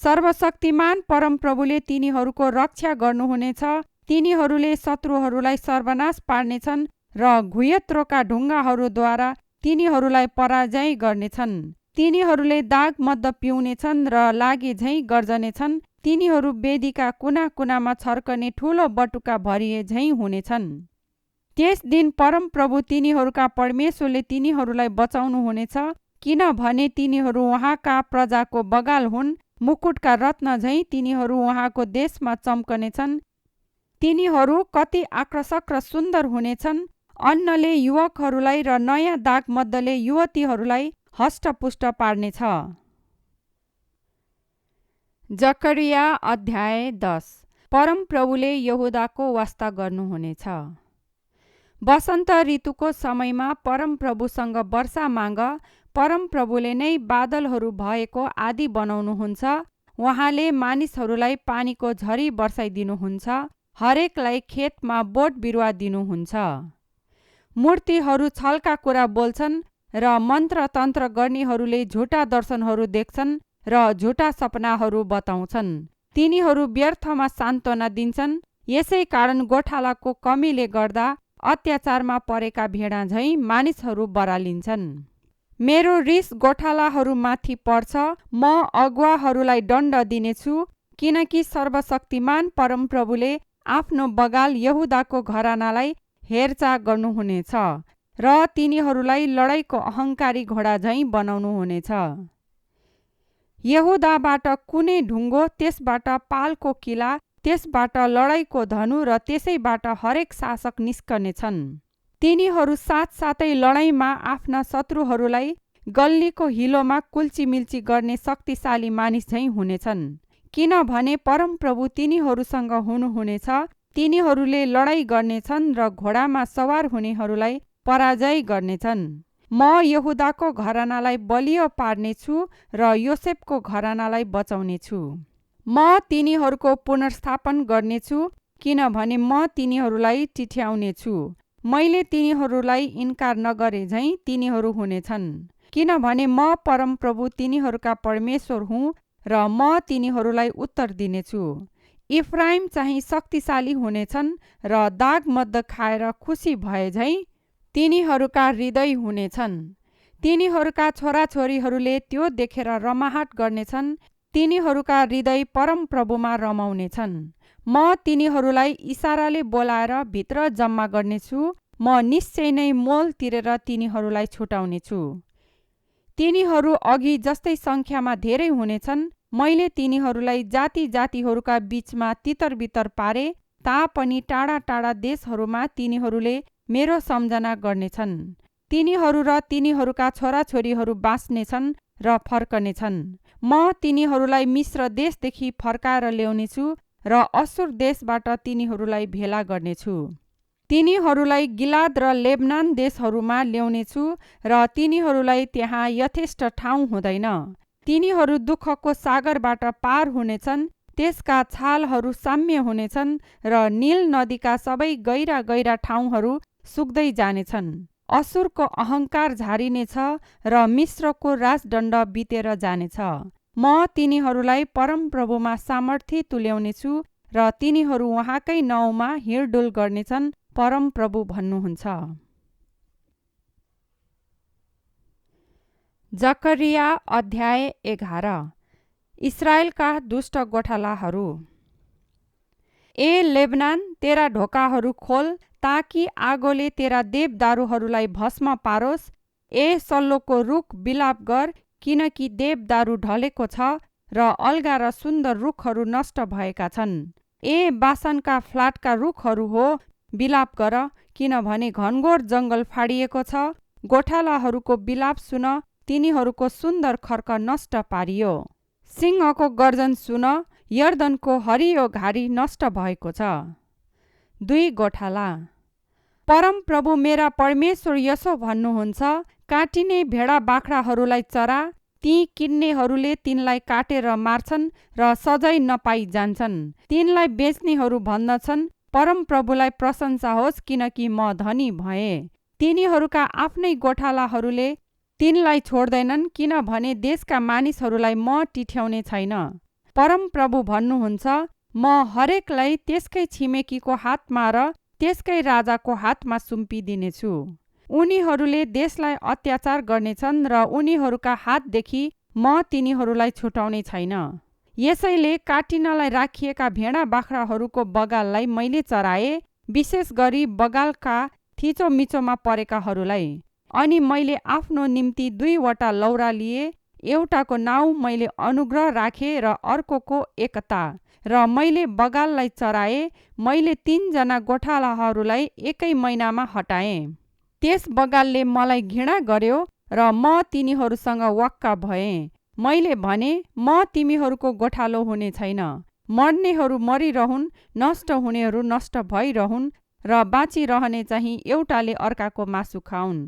सर्वशक्तिमान परमप्रभुले तिनीहरूको रक्षा गर्नुहुनेछ। तिनीहरूले शत्रुहरूलाई सर्वनाश पार्नेछन् र घुयत्रोका ढुङ्गाहरूद्वारा तिनीहरूलाई पराजय गर्नेछन्। तिनीहरूले दाग मद्द पिउनेछन् र लागे झैँ गर्जनेछन्। तिनीहरू वेदीका कुना कुनामा छर्कने ठुलो बटुका भरिए झैँ हुनेछन्। त्यस दिन परमप्रभु तिनीहरूका परमेश्वरले तिनीहरूलाई बचाउनुहुनेछ, किनभने तिनीहरू उहाँका प्रजाको बगाल हुन्। मुकुटका रत्न झैँ तिनीहरू उहाँको देशमा चम्कनेछन्। तिनीहरू कति आकर्षक र सुन्दर हुनेछन्। अन्नले युवकहरूलाई र नयाँ दागमद्दले युवतीहरूलाई हष्टपुष्ट पार्नेछ। जकरिया अध्याय 10। परमप्रभुले यहुदाको वास्ता गर्नुहुनेछ। वसन्त ऋतुको समयमा परमप्रभुसँग वर्षा माग। परमप्रभुले नै बादलहरू भएको आदि बनाउनुहुन्छ। उहाँले मानिसहरूलाई पानीको झरी वर्षाइदिनुहुन्छ। हरेकलाई खेतमा बोट बिरुवा दिनुहुन्छ। मूर्तिहरू छलका कुरा बोल्छन् र मन्त्र तन्त्र गर्नेहरूले झुटा दर्शनहरू देख्छन् र झुटा सपनाहरू बताउँछन्। तिनीहरू व्यर्थमा सान्त्वना दिन्छन्। यसै कारण गोठालाको कमीले गर्दा अत्याचारमा परेका भेडा झैँ मानिसहरू बरालिन्छन्। मेरो रिस गोठालाहरूमाथि पर्छ। म अगुवाहरूलाई दण्ड दिनेछु, किनकि सर्वशक्तिमान परमप्रभुले आफ्नो बगाल यहुदाको घरानालाई हेरचाह गर्नुहुनेछ र तिनीहरूलाई लडाईँको अहङ्कारी घोडा झैँ बनाउनुहुनेछ। यहुदाबाट कुनै ढुङ्गो, त्यसबाट पालको किला, त्यसबाट लडाईँको धनु र त्यसैबाट हरेक शासक निस्कनेछन्। तिनीहरू साथसाथै लडाईँमा आफ्ना शत्रुहरूलाई गल्लीको हिलोमा कुल्चीमिल्ची गर्ने शक्तिशाली मानिस झैँ हुनेछन्, किनभने परमप्रभु तिनीहरूसँग हुनुहुनेछ। तिनीहरूले लडाईँ गर्नेछन् र घोडामा सवार हुनेहरूलाई पराजय गर्नेछन्। म यहुदाको घरानालाई बलियो पार्नेछु र योसेफको घरानालाई बचाउनेछु। म तिनीहरूको पुनर्स्थापन गर्नेछु, किनभने म तिनीहरूलाई टिठ्याउनेछु। मैले तिनीहरूलाई इन्कार नगरे झैँ तिनीहरू हुनेछन्, किनभने म परमप्रभु तिनीहरूका परमेश्वर हुँ र म तिनीहरूलाई उत्तर दिनेछु। इफ्राइम चाहिँ शक्तिशाली हुनेछन् र दागमद्द खाएर खुसी भए झैँ तिनीहरूका हृदय हुनेछन्। तिनीहरूका छोराछोरीहरूले त्यो देखेर रमाहाट गर्नेछन्। तिनीहरूका हृदय परमप्रभुमा रमाउनेछन्। म तिनीहरूलाई इसाराले बोलाएर भित्र जम्मा गर्नेछु। म निश्चय नै मोल तिरेर तिनीहरूलाई छुटाउनेछु। तिनीहरू अघि जस्तै सङ्ख्यामा धेरै हुनेछन्। मैले तिनीहरूलाई जाति जातिहरूका बीचमा तितरबितर पारे तापनि टाढा टाढा देशहरूमा तिनीहरूले मेरो सम्झना गर्नेछन्। तिनीहरू र तिनीहरूका छोराछोरीहरू बाँच्नेछन् र फर्कनेछन्। म तिनीहरूलाई मिस्र देशदेखि फर्काएर ल्याउनेछु र असुर देशबाट तिनीहरूलाई भेला गर्नेछु। तिनीहरूलाई गिलाद र लेबनान देशहरूमा ल्याउनेछु र तिनीहरूलाई त्यहाँ यथेष्ट ठाउँ हुँदैन। तिनीहरू दुःखको सागरबाट पार हुनेछन्। त्यसका छालहरू साम्य हुनेछन् र नील नदीका सबै गहिरा गहिरा ठाउँहरू सुक्दै जानेछन्। असुरको अहङ्कार झारिनेछ र मिस्रको राजदण्ड बितेर जानेछ। म तिनीहरूलाई परमप्रभुमा सामर्थ्य तुल्याउनेछु र तिनीहरू उहाँकै नाउँमा हिँडडुल गर्नेछन्, परमप्रभु भन्नुहुन्छ। जकरिया अध्याय 11। इस्राएलका दुष्ट गोठालाहरू। ए लेबनान, तेरा ढोकाहरू खोल, ताकि आगोले तेरा देवदारूहरूलाई भस्म पारोस्। ए सल्लोको रुख, बिलाप गर, किनकि देवदारू ढलेको छ र अल्गा र सुन्दर रुखहरू नष्ट भएका छन्। ए बासानका फ्लाटका रुखहरू हो, बिलाप गर, किनभने घनघोर जङ्गल फाडिएको छ। गोठालाहरूको बिलाप सुन, तिनीहरूको सुन्दर खर्क नष्ट पारियो। सिंहको गर्जन सुन, यर्दनको हरियो घारी नष्ट भएको छ। 2 गोठाला। परमप्रभु मेरा परमेश्वर यसो भन्नुहुन्छ, काटिने भेडा बाख्राहरूलाई चरा। ती किन्नेहरूले तिनलाई काटेर मार्छन् र सजाय नपाई जान्छन्। तिनलाई बेच्नेहरू भन्दछन्, परमप्रभुलाई प्रशंसा होस्, किनकि म धनी भएँ। तिनीहरूका आफ्नै गोठालाहरूले तिनलाई छोड्दैनन्, किनभने देशका मानिसहरूलाई म टिठ्याउने छैन। परमप्रभु भन्नुहुन्छ, म हरेकलाई त्यसकै छिमेकीको हातमा र त्यसकै राजाको हातमा सुम्पिदिनेछु। उनीहरूले देशलाई अत्याचार गर्नेछन् र उनीहरूका हातदेखि म तिनीहरूलाई छुटाउने छैन। यसैले काटिनलाई राखिएका भेडा बाख्राहरूको बगाललाई मैले चराए, विशेष गरी बगालका थिचोमिचोमा परेकाहरूलाई। अनि मैले आफ्नो निम्ति 2 वटा लौरा लिए। एउटाको नाउँ मैले अनुग्रह राखे र अर्कोको एकता। र मैले बगाललाई चराए। मैले 3 जना गोठालाहरूलाई 1 महिनामा हटाएँ। त्यस बगालले मलाई घृणा गर्यो र म तिनीहरूसँग वाक्क भएँ। मैले भने, म तिमीहरूको गोठालो हुने छैन। मर्नेहरू मरिरहुन्, नष्ट हुनेहरू नष्ट भइरहुन् र बाँचिरहने चाहिँ एउटाले अर्काको मासु खाउन्।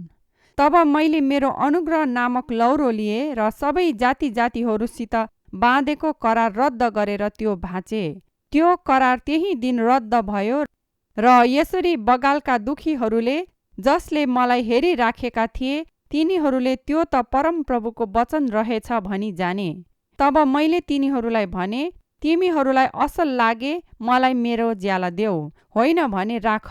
तब मैले मेरो अनुग्रह नामक लौरो लिए र सबै जाति जातिहरूसित बाँधेको करार रद्द गरेर त्यो भाँचे। त्यो करार त्यही दिन रद्द भयो र यसरी बगालका दुखीहरूले जसले मलाई हेरिराखेका थिए तिनीहरूले त्यो त परमप्रभुको वचन रहेछ भनी जाने। तब मैले तिनीहरूलाई भने, तिमीहरूलाई असल लागे मलाई मेरो ज्याला देऊ, होइन भने राख।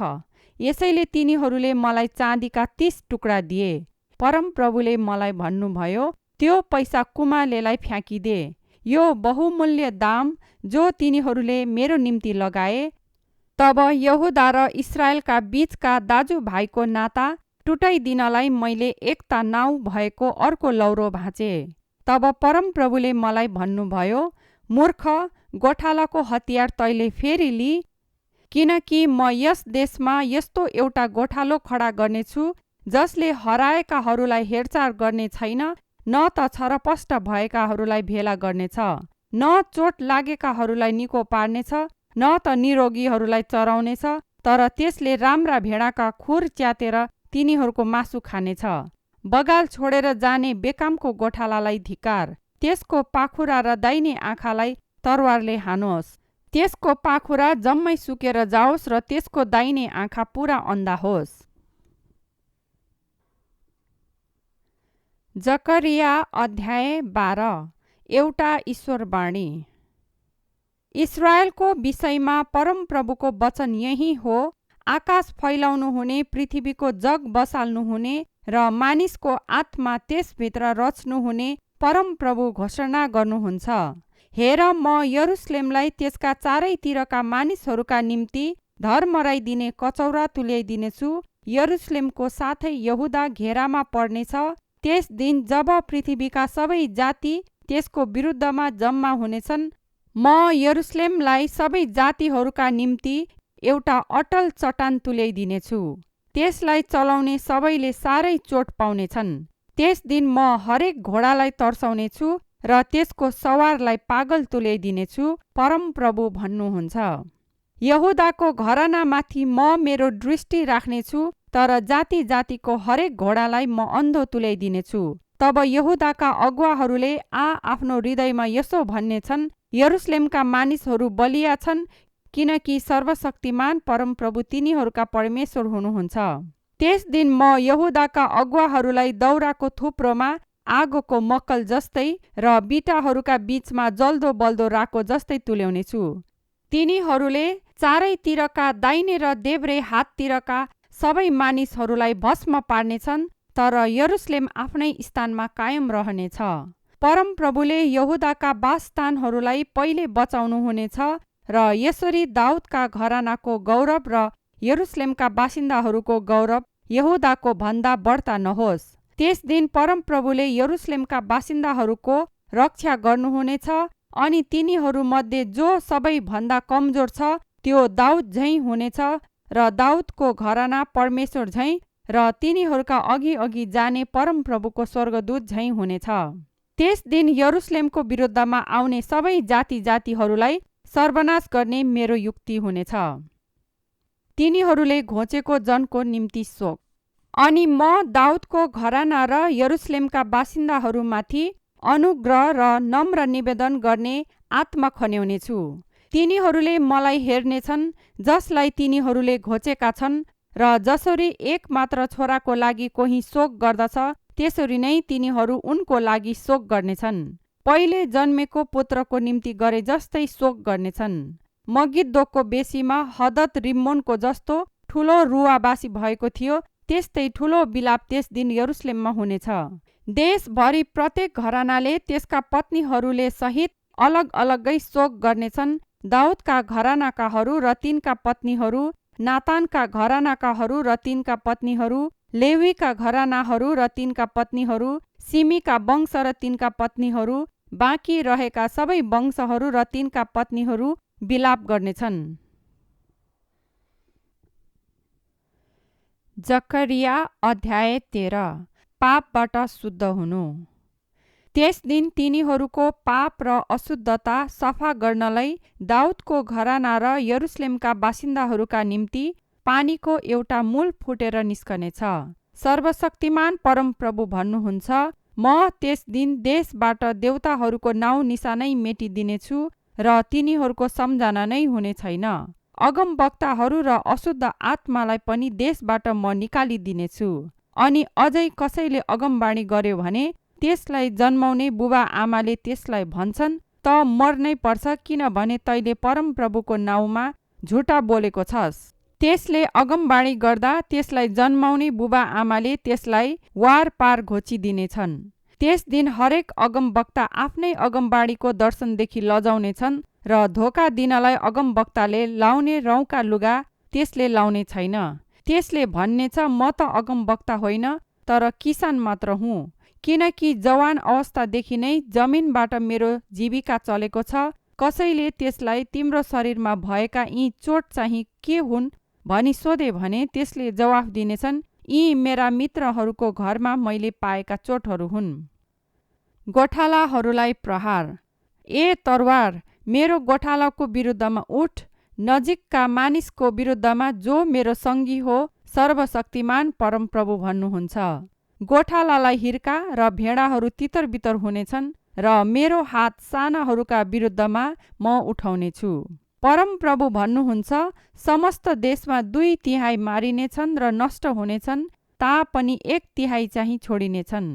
यसैले तिनीहरूले मलाई चाँदीका 30 टुक्रा दिए। परमप्रभुले मलाई भन्नुभयो, त्यो पैसा कुमालेलाई फ्याँकिदे। यो बहुमूल्य दाम जो तिनीहरूले मेरो निम्ति लगाए। तब यहुदा र इस्राएलका बीचका दाजुभाइको नाता टुटाइदिनलाई मैले एकता नाउँ भएको अर्को लौरो भाँचे। तब परमप्रभुले मलाई भन्नुभयो, मूर्ख, गोठालाको हतियार तैले फेरि लि, किनकि म यस देशमा यस्तो एउटा गोठालो खडा गर्नेछु जसले हराएकाहरूलाई हेरचाह गर्ने छैन, न त छरपष्ट भएकाहरूलाई भेला गर्नेछ, न चोट लागेकाहरूलाई निको पार्नेछ, न त निरोगीहरूलाई चराउनेछ, तर त्यसले राम्रा भेडाका खुर च्यातेर तिनीहरूको मासु खानेछ। बगाल छोडेर जाने बेकामको गोठालालाई धिक्कार, त्यसको पाखुरा र दाहिने आँखालाई तरवारले हानोस्। त्यसको पाखुरा जम्मै सुकेर जाओस् र त्यसको दाहिने आँखा पुरा अन्धा होस्। जकरिया अध्याय 12। एउटा ईश्वरवाणी। इस्राएलको विषयमा परमप्रभुको वचन यही हो, आकाश फैलाउनु हुने, पृथ्वीको जग बसाल्नु हुने र मानिसको आत्मा त्यसभित्र रच्नु हुने परमप्रभु घोषणा गर्नुहुन्छ। हेर, म यरुशलेमलाई त्यसका चारैतिरका मानिसहरूका निम्ति धर्मराई दिने कचौरा तुल्याइदिनेछु। यरुशलेमको साथै यहुदा घेरामा पर्नेछ। त्यस दिन जब पृथ्वीका सबै जाति त्यसको विरुद्धमा जम्मा हुनेछन्, म यरुशलेमलाई सबै जातिहरूका निम्ति एउटा अटल चट्टान तुल्याइदिनेछु। त्यसलाई चलाउने सबैले साह्रै चोट पाउनेछन्। त्यस दिन म हरेक घोडालाई तर्साउनेछु र त्यसको सवारलाई पागल तुल्याइदिनेछु, परमप्रभु भन्नुहुन्छ। यहुदाको घरानामाथि म मेरो दृष्टि राख्नेछु, तर जाति जातिको हरेक घोडालाई म अन्धो तुल्याइदिनेछु। तब यहुदाका अगुवाहरूले आफ्नो हृदयमा यसो भन्नेछन्, यरुशलेमका मानिसहरू बलिया छन्, किनकि सर्वशक्तिमान परमप्रभु तिनीहरूका परमेश्वर हुनुहुन्छ। त्यस दिन म यहुदाका अगुवाहरूलाई दाउराको थुप्रोमा आगोको मक्कल जस्तै र बिटाहरूका बीचमा जल्दो बल्दो राको जस्तै तुल्याउनेछु। तिनीहरूले चारैतिरका दाहिने र देब्रे हाततिरका सबै मानिसहरूलाई भस्म पार्नेछन्, तर यरुशलेम आफ्नै स्थानमा कायम रहनेछ। परमप्रभुले यहुदाका वासस्थानहरूलाई पहिले बचाउनु हुनेछ र यसरी दाउदका घरानाको गौरव र यरुशलेमका बासिन्दाहरूको गौरव यहुदाको भन्दा बढ्ता नहोस्। त्यस दिन परमप्रभुले यरुशलेमका बासिन्दाहरूको रक्षा गर्नुहुनेछ, अनि तिनीहरूमध्ये जो सबैभन्दा कमजोर छ त्यो दाउद झैँ हुनेछ र दाउदको घराना परमेश्वर झैँ र तिनीहरूका अघि अघि जाने परमप्रभुको स्वर्गदूत झैँ हुनेछ। त्यस दिन यरुशलेमको विरुद्धमा आउने सबै जाति जातिहरूलाई सर्वनाश गर्ने मेरो युक्ति हुनेछ। तिनीहरूले घोचेको जनको निम्ति शोक। अनि म दाउदको घराना र यरुशलेमका बासिन्दाहरूमाथि अनुग्रह र नम्र निवेदन गर्ने आत्मा खन्याउनेछु। तिनीहरूले मलाई हेर्नेछन् जसलाई तिनीहरूले घोचेका छन्, र जसरी एक मात्र छोराको लागि कोही शोक गर्दछ त्यसरी नै तिनीहरू उनको लागि शोक गर्नेछन्। पहिले जन्मेको पुत्रको निम्ति गरे जस्तै शोक गर्नेछन्। मगिद्दोको बेसीमा हदद रिम्मोनको जस्तो ठुलो रुवाबासी भएको थियो, त्यस्तै ठुलो बिलाप त्यस दिन यरुशलेममा हुनेछ। देशभरि प्रत्येक घरानाले त्यसका पत्नीहरूले सहित अलग अलगै शोक गर्नेछन्। दाउदका घरानाकाहरू र तिनका पत्नीहरू, नातानका घरानाकाहरू र तिनका पत्नीहरू, लेवीका घरानाहरू र तिनका पत्नीहरू, सिमीका वंश र तिनका पत्नीहरू, बाँकी रहेका सबै वंशहरू र तिनका पत्नीहरू बिलाप गर्नेछन्। जकरिया अध्याय 13। पापबाट शुद्ध हुनु। त्यस दिन तिनीहरूको पाप र अशुद्धता सफा गर्नलाई दाउदको घराना र यरुशलेमका बासिन्दाहरूका निम्ति पानीको एउटा मूल फुटेर निस्कनेछ। सर्वशक्तिमान परमप्रभु भन्नुहुन्छ, म त्यस दिन देशबाट देवताहरूको नाउँ निशानै मेटिदिनेछु र तिनीहरूको सम्झना नै हुने छैन। अगमवक्ताहरू र अशुद्ध आत्मालाई पनि देशबाट म निकालिदिनेछु। अनि अझै कसैले अगमवाणी गर्यो भने त्यसलाई जन्माउने बुबा आमाले त्यसलाई भन्छन्, त मर्नै पर्छ, किनभने तैले परमप्रभुको नाउँमा झुटा बोलेको छस्। त्यसले अगमवाणी गर्दा त्यसलाई जन्माउने बुबा आमाले त्यसलाई वार पार घोचिदिनेछन्। त्यस दिन हरेक अगमवक्ता आफ्नै अगमवाणीको दर्शनदेखि लजाउनेछन् र धोका दिनलाई अगमवक्ताले लाउने रौँका लुगा त्यसले लाउने छैन। त्यसले भन्नेछ, म त अगमवक्ता होइन, तर किसान मात्र हुँ, किनकि जवान अवस्थादेखि नै जमिनबाट मेरो जीविका चलेको छ। कसैले त्यसलाई तिम्रो शरीरमा भएका यी चोट चाहिँ के हुन् भनी सोधे भने त्यसले जवाफ दिनेछन्, यी मेरा मित्रहरूको घरमा मैले पाएका चोटहरू हुन्। गोठालाहरूलाई प्रहार। ए तरवार, मेरो गोठालाको विरुद्धमा उठ, नजिकका मानिसको विरुद्धमा जो मेरो सङ्गी हो, सर्वशक्तिमान परमप्रभु भन्नुहुन्छ। गोठालालाई हिर्का र भेडाहरू तितर-बितर हुनेछन् र मेरो हात सानाहरूका विरुद्धमा म उठाउनेछु। परमप्रभु भन्नुहुन्छ, समस्त देशमा 2/3 मारिनेछन् र नष्ट हुनेछन्, तापनि 1/3 चाहिँ छोडिनेछन्।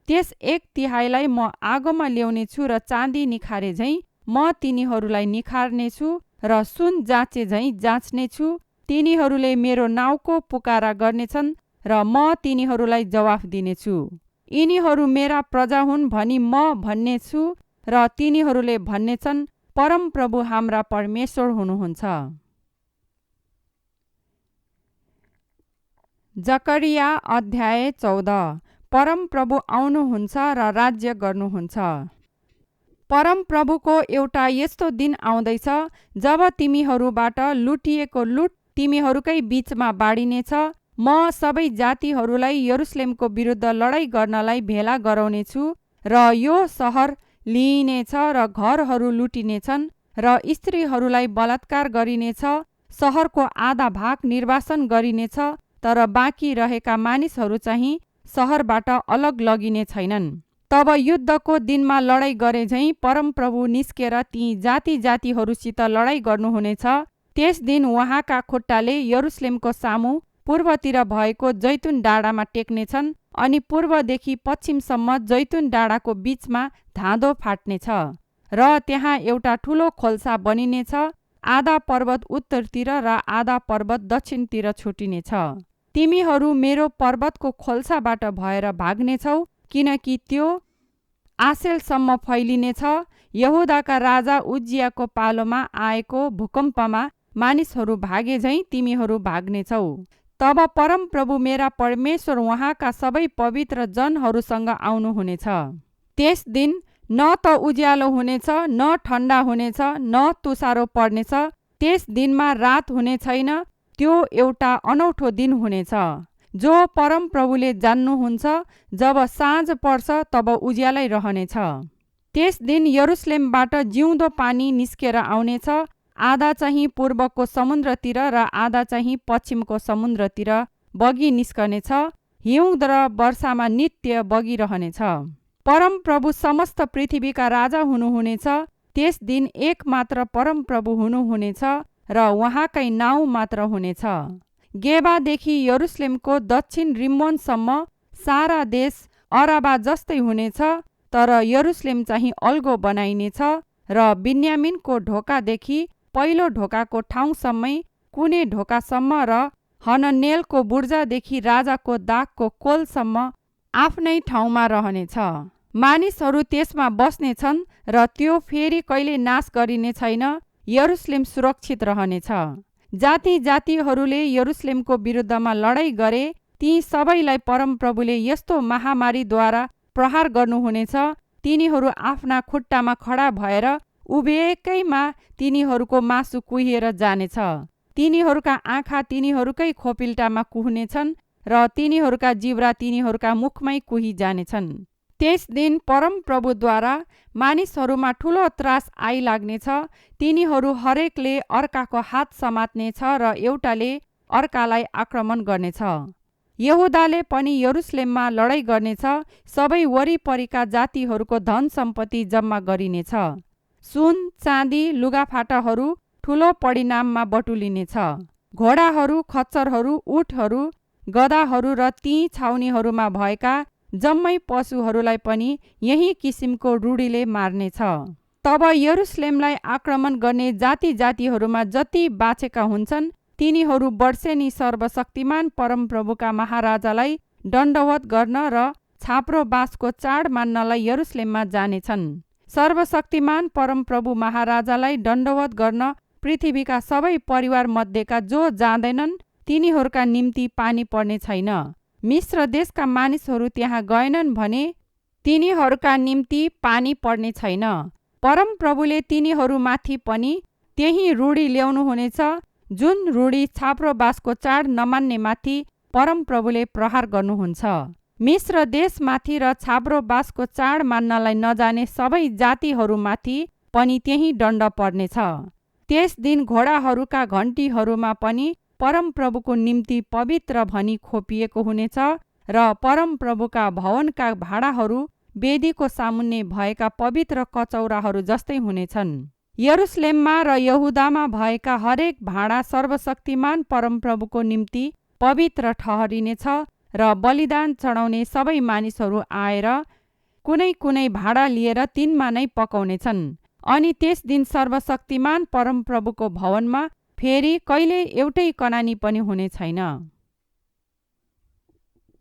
त्यस 1/3 म आगोमा ल्याउनेछु र चाँदी निखारे झैँ म तिनीहरूलाई निखार्नेछु र सुन जाँचे झैँ जाँच्नेछु। तिनीहरूले मेरो नाउँको पुकारा गर्नेछन् र म तिनीहरूलाई जवाफ दिनेछु। यिनीहरू मेरा प्रजा हुन् भनी म भन्नेछु र तिनीहरूले भन्नेछन्, परमप्रभु हाम्रा परमेश्वर हुनुहुन्छ। जकरिया अध्याय 14। परमप्रभु आउनुहुन्छ र राज्य गर्नुहुन्छ। परमप्रभुको एउटा यस्तो दिन आउँदैछ जब तिमीहरूबाट लुटिएको लुट तिमीहरूकै बीचमा बाँडिनेछ। म सबै जातिहरूलाई यरुशलेमको विरुद्ध लडाईँ गर्नलाई भेला गराउनेछु र यो सहर लिइनेछ र घरहरू लुटिनेछन् र स्त्रीहरूलाई बलात्कार गरिनेछ। सहरको आधा भाग निर्वासन गरिनेछ, तर बाँकी रहेका मानिसहरू चाहिँ सहरबाट अलग लगिने छैनन्। तब युद्धको दिनमा लडाईँ गरे झैँ परमप्रभु निस्केर ती जाति-जातिहरूसित लडाईँ गर्नुहुनेछ। त्यस दिन उहाँका खुट्टाले यरुशलेमको सामु पूर्वतिर भएको जैतुन डाँडामा टेक्नेछन् अनि पूर्वदेखि पश्चिमसम्म जैतुन डाँडाको बीचमा धाँधो फाट्नेछ र त्यहाँ एउटा ठुलो खोल्सा बनिनेछ। आधा पर्वत उत्तरतिर र आधा पर्वत दक्षिणतिर छुटिनेछ। तिमीहरू मेरो पर्वतको खोल्साबाट भएर भाग्नेछौ, किनकि त्यो आसेलसम्म फैलिनेछ। यहुदाका राजा उज्जियाको पालोमा आएको भूकम्पमा मानिसहरू भागे झैँ तिमीहरू भाग्नेछौ। तब परमप्रभु मेरा परमेश्वर उहाँका सबै पवित्र जनहरूसँग आउनुहुनेछ। त्यस दिन न त उज्यालो हुनेछ, न ठन्डा हुनेछ, न तुसारो पर्नेछ। त्यस दिनमा रात हुने छैन। त्यो एउटा अनौठो दिन हुनेछ जो परमप्रभुले जान्नुहुन्छ। जब साँझ पर्छ तब उज्यालै रहनेछ। त्यस दिन यरुशलेमबाट जिउँदो पानी निस्केर आउनेछ। आधा चाहिँ पूर्वको समुद्रतिर र आधा चाहिँ पश्चिमको समुद्रतिर बगी निस्कनेछ। हिउँद र वर्षामा नित्य बगिरहनेछ। परमप्रभु समस्त पृथ्वीका राजा हुनुहुनेछ। त्यस दिन एक मात्र परमप्रभु हुनुहुनेछ र उहाँकै नाउँ मात्र हुनेछ। गेबादेखि यरुशलेमको दक्षिण रिम्मोनसम्म सारा देश अराबा जस्तै हुनेछ, तर यरुशलेम चाहिँ अल्गो बनाइनेछ र बिन्यामिनको ढोकादेखि पहिलो ढोकाको ठाउँसम्मै कुने ढोकासम्म र हननेलको बुर्जादेखि राजाको दागको कोलसम्म आफ्नै ठाउँमा रहनेछ। मानिसहरू त्यसमा बस्नेछन् र त्यो फेरि कहिले नाश गरिने छैन। यरुशलेम सुरक्षित रहनेछ। जाति जातिहरूले यरुशलेमको विरुद्धमा लडाईँ गरे, ती सबैलाई परमप्रभुले यस्तो महामारीद्वारा प्रहार गर्नुहुनेछ। तिनीहरू आफ्ना खुट्टामा खडा भएर उभिएकैमा तिनीहरूको मासु कुहिएर जानेछ। तिनीहरूका आँखा तिनीहरूकै खोपिल्टामा कुह्नेछन् र तिनीहरूका जिब्रा तिनीहरूका मुखमै कुही जानेछन्। त्यस दिन परमप्रभुद्वारा मानिसहरूमा ठुलो त्रास आइलाग्नेछ। तिनीहरू हरेकले अर्काको हात समात्नेछ र एउटाले अर्कालाई आक्रमण गर्नेछ। यहुदाले पनि यरुशलेममा लडाईँ गर्नेछ। सबै वरिपरिका जातिहरूको धन सम्पत्ति जम्मा गरिनेछ। सुन, चाँदी, लुगाफाटाहरू ठुलो परिणाममा बटुलिनेछ। घोडाहरू, खच्चरहरू, उटहरू, गधाहरू र ती छाउनीहरूमा भएका जम्मै पशुहरूलाई पनि यही किसिमको रूढीले मार्नेछ। तब यरुशलेमलाई आक्रमण गर्ने जाति जातिहरूमा जति बाँचेका हुन्छन् तिनीहरू वर्षेनी सर्वशक्तिमान परमप्रभुका महाराजालाई दण्डवत गर्न र छाप्रो बाँसको चाड मान्नलाई यरुशलेममा जानेछन्। सर्वशक्तिमान परमप्रभु महाराजालाई दण्डवत गर्न पृथ्वीका सबै परिवार मध्येका जो जाँदैनन् तिनीहरूका निम्ति पानी पर्ने छैन। मिश्र देशका मानिसहरू त्यहाँ गएनन् भने तिनीहरूका निम्ति पानी पर्ने छैन। परमप्रभुले तिनीहरूमाथि पनि त्यही रूढी ल्याउनुहुनेछ जुन रूढी छाप्रो बासको चाड नमान्नेमाथि परमप्रभुले प्रहार गर्नुहुन्छ। मिश्र देशमाथि र छाप्रो बासको चाड मान्नलाई नजाने सबै जातिहरूमाथि पनि त्यही दण्ड पर्नेछ। त्यस दिन घोडाहरूका घन्टीहरूमा पनि परमप्रभुको निम्ति पवित्र भनी खोपिएको हुनेछ र परमप्रभुका भवनका भाँडाहरू वेदीको सामुन्ने भएका पवित्र कचौराहरू जस्तै हुनेछन्। यरुसलेममा र यहुदामा भएका हरेक भाँडा सर्वशक्तिमान परमप्रभुको निम्ति पवित्र ठहरिनेछ र बलिदान चढाउने सबै मानिसहरू आएर कुनै कुनै भाँडा लिएर तिनमा नै पकाउनेछन्। अनि त्यस दिन सर्वशक्तिमान परमप्रभुको भवनमा फेरि कहिले एउटै कनानी पनि हुने छैन।